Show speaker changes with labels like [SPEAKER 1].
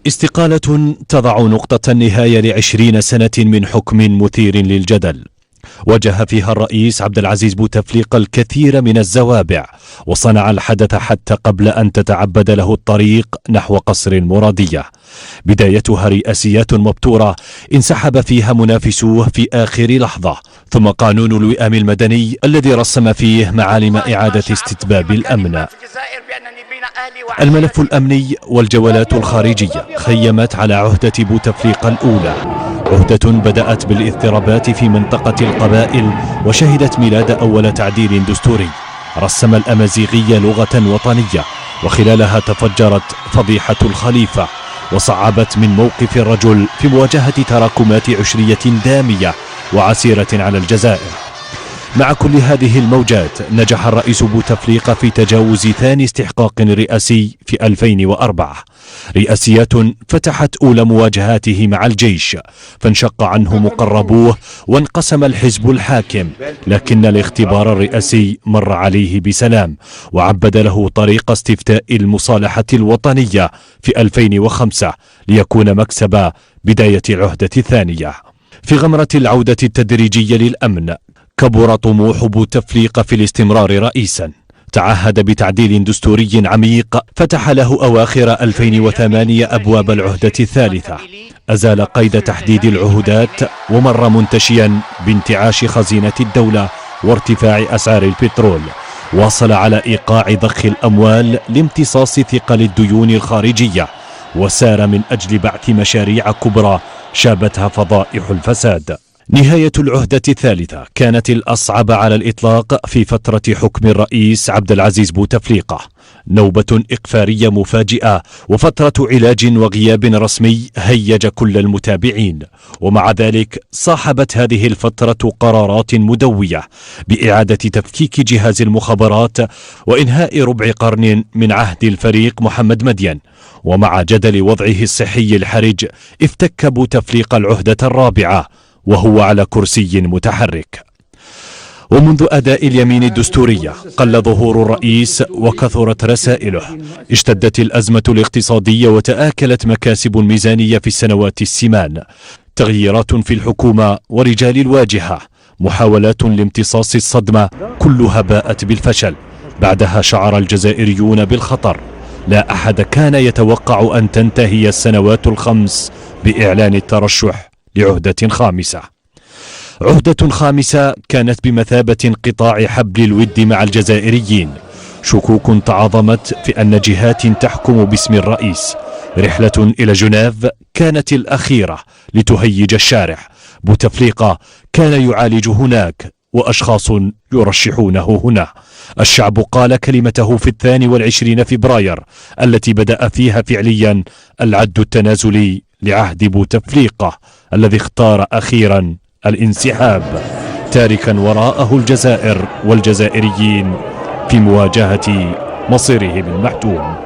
[SPEAKER 1] استقالة تضع نقطة النهاية ل20 سنة من حكم مثير للجدل، واجه فيها الرئيس عبد العزيز بوتفليقة الكثير من الزوابع، وصنع الحدث حتى قبل أن تتعبد له الطريق نحو قصر المرادية. بدايتها رئاسيات مبتورة انسحب فيها منافسوه في آخر لحظة، ثم قانون الوئام المدني الذي رسم فيه معالم إعادة استتباب الأمن. الملف الأمني والجولات الخارجية خيمت على عهدة بوتفليقة الأولى، عهدة بدأت بالاضطرابات في منطقة القبائل وشهدت ميلاد أول تعديل دستوري رسم الأمازيغية لغة وطنية، وخلالها تفجرت فضيحة الخليفة وصعبت من موقف الرجل في مواجهة تراكمات عشرية دامية وعسيرة على الجزائر. مع كل هذه الموجات نجح الرئيس بوتفليقة في تجاوز ثاني استحقاق رئاسي في 2004، رئاسيات فتحت أولى مواجهاته مع الجيش فانشق عنه مقربوه وانقسم الحزب الحاكم، لكن الاختبار الرئاسي مر عليه بسلام وعبد له طريق استفتاء المصالحة الوطنية في 2005 ليكون مكسب بداية العهدة الثانية. في غمرة العودة التدريجية للأمن كبر طموح بوتفليقة في الاستمرار رئيسا، تعهد بتعديل دستوري عميق فتح له أواخر 2008 أبواب العهدة الثالثة، أزال قيد تحديد العهودات ومر منتشيا بانتعاش خزينة الدولة وارتفاع أسعار البترول، واصل على إيقاع ضخ الأموال لامتصاص ثقل الديون الخارجية، وسار من أجل بعث مشاريع كبرى شابتها فضائح الفساد. نهاية العهدة الثالثة كانت الأصعب على الإطلاق في فترة حكم الرئيس عبد العزيز بوتفليقة، نوبة إقفارية مفاجئة وفترة علاج وغياب رسمي هيج كل المتابعين، ومع ذلك صاحبت هذه الفترة قرارات مدوية بإعادة تفكيك جهاز المخابرات وإنهاء ربع قرن من عهد الفريق محمد مدين، ومع جدل وضعه الصحي الحرج افتك بوتفليقة العهدة الرابعة وهو على كرسي متحرك. ومنذ أداء اليمين الدستورية قل ظهور الرئيس وكثرت رسائله، اشتدت الأزمة الاقتصادية وتآكلت مكاسب الميزانية في السنوات السمان، تغييرات في الحكومة ورجال الواجهة، محاولات لامتصاص الصدمة كلها باءت بالفشل. بعدها شعر الجزائريون بالخطر، لا أحد كان يتوقع أن تنتهي السنوات الخمس بإعلان الترشح لعهدة خامسة. عهدة خامسة كانت بمثابة انقطاع حبل الود مع الجزائريين، شكوك تعاظمت في أن جهات تحكم باسم الرئيس، رحلة إلى جنيف كانت الأخيرة لتهيج الشارع، بوتفليقة كان يعالج هناك وأشخاص يرشحونه هنا. الشعب قال كلمته في 22 فبراير التي بدأ فيها فعليا العد التنازلي لعهد بوتفليقة الذي اختار أخيرا الانسحاب، تاركا وراءه الجزائر والجزائريين في مواجهة مصيرهم المحتوم.